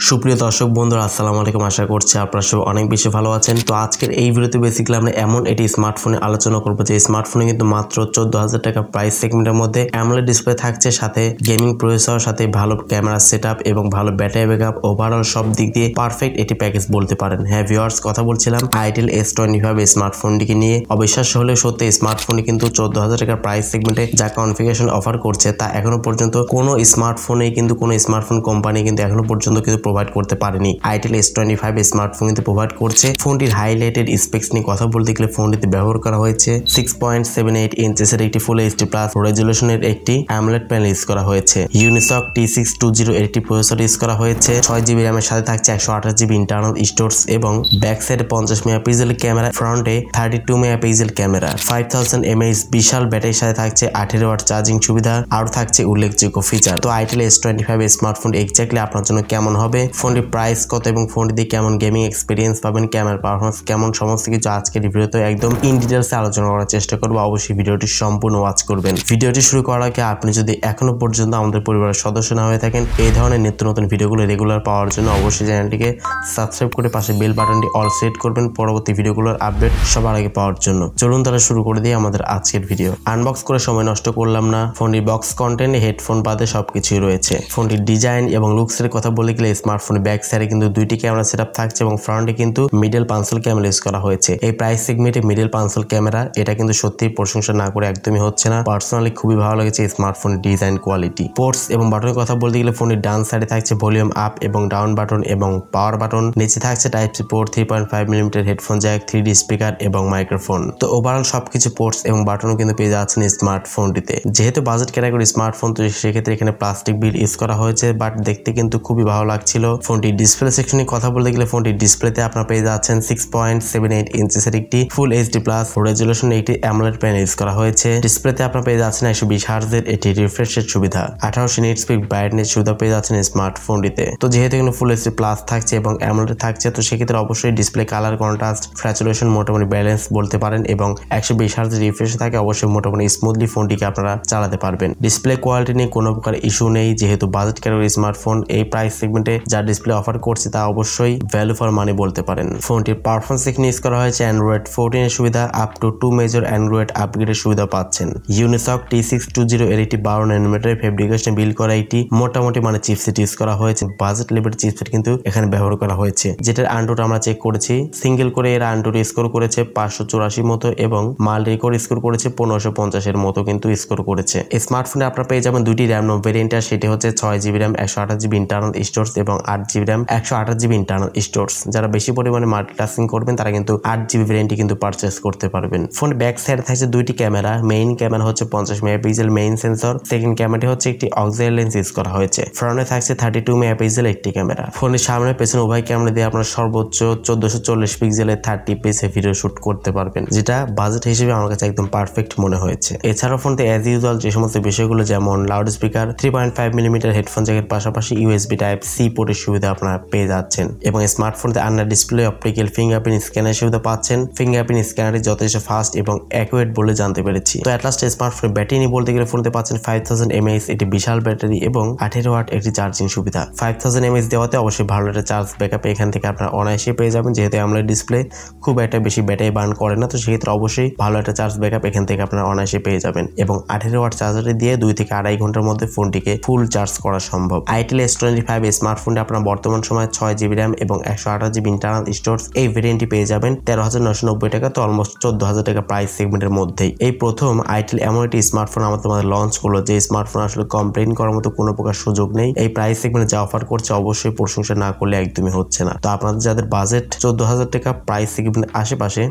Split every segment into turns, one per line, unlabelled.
সুপ্রিয় দর্শক বন্ধুরা আসসালামু আলাইকুম। আশা করছি আপনারা সবাই অনেক বেশি ভালো আছেন। তো আজকের এই ভিডিওতে বেসিক্যালি আমরা এমন একটি স্মার্টফোনে আলোচনা করব যে স্মার্টফোনে কিন্তু মাত্র 14,000 টাকা প্রাইস সেগমেন্টের মধ্যে অ্যামোলেড ডিসপ্লে থাকছে, সাথে গেমিং প্রসেসর, সাথে ভালো ক্যামেরা সেটআপ এবং ভালো ব্যাটারি ব্যাকআপ, ওভারঅল সব দিক দিয়ে পারফেক্ট এটি প্যাকেজ বলতে পারেন। হ্যাঁ ভিউয়ার্স, কথা বলছিলাম আইটেল S25 স্মার্টফোনটিকে নিয়ে। অবিশ্বাস্য হলে সত্যি, স্মার্টফোনটি কিন্তু 14,000 টাকার প্রাইস সেগমেন্টে যা কনফিগারেশন অফার করছে তা এখনো পর্যন্ত কোনো স্মার্টফোনে কিন্তু কোনো স্মার্টফোন কোম্পানি কিন্তু এখনো পর্যন্ত কিন্তু প্রোভাইড করতে পারেনি। আইটেল S25 স্মার্টফোন কিন্তু প্রোভাইড করছে। ফোনটির হাইলাইটেড স্পেক্স নিয়ে কথা বলতে গেলে ফোনটিতে ব্যবহার করা হয়েছে 6.78 ইঞ্চেসের একটি ফুল এইচডি প্লাস রেজলিউশনের একটি অ্যামোলেড প্যানেল ইউজ করা হয়েছে। ইউনিসক T620 এর একটি প্রসেসর ইউজ করা হয়েছে। 6GB র্যামের সাথে থাকছে 128GB ইন্টারনাল স্টোরেজ এবং ব্যাক সাইডে 50 মেগাপিক্সেল ক্যামেরা, ফ্রন্টে 32 মেগাপিক্সেল ক্যামেরা, 5000 mAh বিশাল ব্যাটারির সাথে থাকছে 18 ওয়াট চার্জিং সুবিধা, আর থাকছে উল্লেখযোগ্য ফিচার। তো আইটেল S25 স্মার্টফোন এক্স্যাক্টলি আপনার জন্য কেমন হবে, ফোনটির প্রাইস কত এবং ফোনটি দিয়ে কেমন গেমিং এক্সপিরিয়েন্স পাবেন, ক্যামেরা পারফরমেন্স কেমন, সমস্ত কিছু আজকের ভিডিওতে একদম ইন ডিটেইলসে আলোচনা করার চেষ্টা করব। অবশ্যই ভিডিওটি সম্পূর্ণ ওয়াচ করবেন। ভিডিওটি শুরু করার আগে আপনি যদি এখনো পর্যন্ত আমাদের পরিবারের সদস্য না হয়ে থাকেন, এই ধরনের নিত্য নতুন ভিডিওগুলো রেগুলার পাওয়ার জন্য অবশ্যই চ্যানেলটিকে সাবস্ক্রাইব করে পাশে বেল বাটনটি অল সেট করবেন পরবর্তী ভিডিওগুলোর আপডেট সবার আগে পাওয়ার জন্য। চলুন তাহলে শুরু করে দিই আমাদের আজকের ভিডিও। আনবক্স করে সময় নষ্ট করলাম না। ফোনটির বক্স কন্টেন্টে হেডফোন বাদে সবকিছুই রয়েছে। ফোনটির ডিজাইন এবং লুকসের কথা বলে গেলে স্মার্টফোনের ব্যাক সাইডে কিন্তু দুইটি ক্যামেরা সেটআপ থাকছে এবং ফ্রন্টে কিন্তু মিডল পাঞ্চল ক্যামেরা ইউজ করা হয়েছে। এই প্রাইস সেগমেন্টে মিডল পাঞ্চল ক্যামেরা এটা কিন্তু সত্যি প্রশংসা না করে একদমই হচ্ছে না। পার্সোনালি খুবই ভালো লেগেছে স্মার্টফোনের ডিজাইন কোয়ালিটি। পোর্টস এবং বাটনের কথা বলতে গেলে ফোনের ডান সাইডে থাকছে ভলিউম আপ এবং ডাউন বাটন এবং পাওয়ার বাটন। নিচে থাকছে type C port, 3.5mm headphone jack, 3D speaker এবং মাইক্রোফোন। তো ওভারঅল সবকিছু পোর্টস এবং বাটনও কিন্তু পেয়ে যাচ্ছেন স্মার্টফোনটিতে। যেহেতু বাজেট ক্যাটাগরি স্মার্টফোন, তো সেক্ষেত্রে এখানে প্লাস্টিক বিল ইউজ করা হয়েছে, বাট দেখতে কিন্তু খুবই ভালো লাগছিল। ফোনটির ডিসপ্লে সেকশনে কথা বলতে গেলে ফোনটির ডিসপ্লেতে আপনারা পেয়ে যাচ্ছেন 6.78 ইঞ্চেসের একটি ফুল এইচডি প্লাস রেজলিউশনের একটি অ্যামোলেড প্যানেল ইউজ করা হয়েছে। ডিসপ্লেতে আপনারা পেয়ে যাচ্ছেন 120 হার্টজের একটি রিফ্রেশ রেট সুবিধা, 1800 নিট স্পিড ব্রাইটনেস সুবিধা পেয়ে যাচ্ছেন স্মার্টফোনটিতে। তো যেহেতু এখানে ফুল এইচডি প্লাস থাকছে এবং অ্যামোলেড থাকছে, তো সেক্ষেত্রে অবশ্যই ডিসপ্লে কালার কন্ট্রাস্ট স্যাচুরেশন মোটামুটি ব্যালেন্স বলতে পারেন এবং 120 হার্টজের রিফ্রেশ থাকে, অবশ্যই মোটামুটি স্মুথলি ফোনটিকে আপনারা চালাতে পারবেন। ডিসপ্লে কোয়ালিটি নিয়ে কোনো প্রকার ইস্যু নেই, যেহেতু বাজেট ক্যাটাগরি স্মার্টফোন এই প্রাইস সেগমেন্টে যা ডিসপ্লে অফার করছে তা অবশ্যই ভ্যালু ফর মানি বলতে পারেন। ফোনটির পারফরমেন্স এখানে ইউজ করা হয়েছে অ্যান্ড্রয়েড 14 এর সুবিধা, আপ টু 2 মেজর অ্যান্ড্রয়েড আপগ্রেডের সুবিধা পাচ্ছেন। ইউনিসক T620 এর একটি 12 ন্যানোমিটার ফেব্রিকেশন বিল্ড করা একটি মোটামুটি চিপসেট ইউজ করা হয়েছে। বাজেট লেভেলের চিপসেট কিন্তু এখানে ব্যবহার করা হয়েছে, যেটার আন্টুটা আমরা চেক করেছি। সিঙ্গেল করে এর আন্টুর স্কোর করেছে 584 মতো এবং মাল্টি কোর স্কোর করেছে 1550 এর মতো কিন্তু স্কোর করেছে। স্মার্টফোনে আপনারা পেয়ে যাবেন দুইটি র্যাম ভেরিয়েন্ট, সেটি হচ্ছে 6GB RAM 128GB internal storage এবং 8GB RAM 128GB internal storage. যারা বেশি পরিমাণে মাল্টিটাস্কিং করবেন তারা কিন্তু 8GB ভেরিয়েন্টটি কিন্তু পারচেজ করতে পারবেন। ফোন ব্যাক সাইডে থাকছে দুইটি ক্যামেরা। মেইন ক্যামেরা হচ্ছে 50 মেগাপিক্সেল মেইন সেন্সর, সেকেন্ড ক্যামেরাটি হচ্ছে একটি অক্সিলারি লেন্স ইউজ করা হয়েছে। ফ্রন্টে থাকছে 32 মেগাপিক্সেল একটি ক্যামেরা। ফোনের সামনে পেছনে উভয় ক্যামেরা দিয়ে আপনারা সর্বোচ্চ 1440 পিক্সেলের 30 পিসে ভিডিও শুট করতে পারবেন, যেটা বাজেট হিসেবে আমার কাছে একদম পারফেক্ট মনে হয়েছে। এছাড়াও ফোনতে অ্যাজ ইউজুয়াল যে সমস্ত বিষয়গুলো যেমন লাউড স্পিকার, 3.5mm হেডফোন জ্যাকের পাশাপাশি USB টাইপ সি পোর্টের সুবিধা আপনারা পেয়ে যাচ্ছেন এবং স্মার্টফোনতে আন্ডার ডিসপ্লে অপটিক্যাল ফিঙ্গারপ্রিন্ট স্ক্যানের সুবিধা পাচ্ছেন। ফিঙ্গারপ্রিন্ট স্ক্যানারটি যথেষ্ট ফাস্ট এবং অ্যাকুরেট বলে জানতে পেরেছি। তো অ্যাট লাস্ট স্মার্টফোনের ব্যাটারি নিয়ে বলতে গেলে ফোনতে পাচ্ছেন 5000 mAh একটি বিশাল ব্যাটারি এবং 18 ওয়াট একটি চার্জিং সুবিধা। 5000 mAh দেওয়াতে অবশ্যই ভালো একটা চার্জ ব্যাকআপ এখান থেকে আপনারা অনায়াসে পেয়ে যাবেন, যেহেতু AMOLED ডিসপ্লে খুব একটা বেশি ব্যাটারি বার্ন করে না, তো সেক্ষেত্রে অবশ্যই ভালো একটা চার্জ ব্যাকআপ এখান থেকে আপনারা অনায়াসে পেয়ে যাবেন এবং 18 ওয়াট চার্জারে দিয়ে 2 থেকে আড়াই ঘন্টার মধ্যে ফোনটিকে ফুল চার্জ করা সম্ভব। আইটেল S25 স্মার্টফোনটি আপনারা বর্তমান সময়ে 6GB র্যাম এবং 128GB ইন্টারনাল স্টোরেজ এই ভেরিয়েন্টটি পেয়ে যাবেন 13,990 টাকা, তো অলমোস্ট 14,000 টাকা প্রাইস সেগমেন্টের মধ্যেই। এই প্রথম আইটেল এমন একটি স্মার্টফোন আমাদের লঞ্চ করলো যে স্মার্টফোন আসলে কমপ্লেন করার মতো কোনো প্রকার সুযোগ নেই। এই প্রাইস সেগমেন্টে যা অফার করছে অবশ্যই প্রশংসা না করলে একদমই হচ্ছে না। তো আপনাদের যাদের বাজেট 14,000 টাকা প্রাইস সেগমেন্টের আশেপাশে,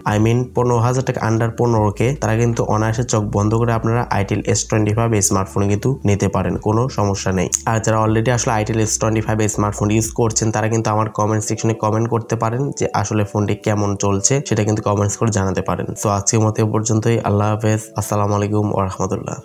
15,000 টাকা আন্ডার 15কে, তারা কিন্তু অনায়াসে চোখ বন্ধ করে আপনারা আইটেল S25 স্মার্টফোন কিন্তু নিতে পারেন, কোনো সমস্যা নেই। আর যারা অলরেডি আসলে আইটেল S25 স্মার্টফোন ইউজ করছেন তারা কিন্তু আমার কমেন্ট সেকশনে কমেন্ট করতে পারেন যে আসলে ফোনটি কেমন চলছে, সেটা কিন্তু কমেন্টস করে জানাতে পারেন। তো আজকের মতো পর্যন্তই। আল্লাহ হাফেজ, আসসালামু আলাইকুম ওয়া রাহমাতুল্লাহ।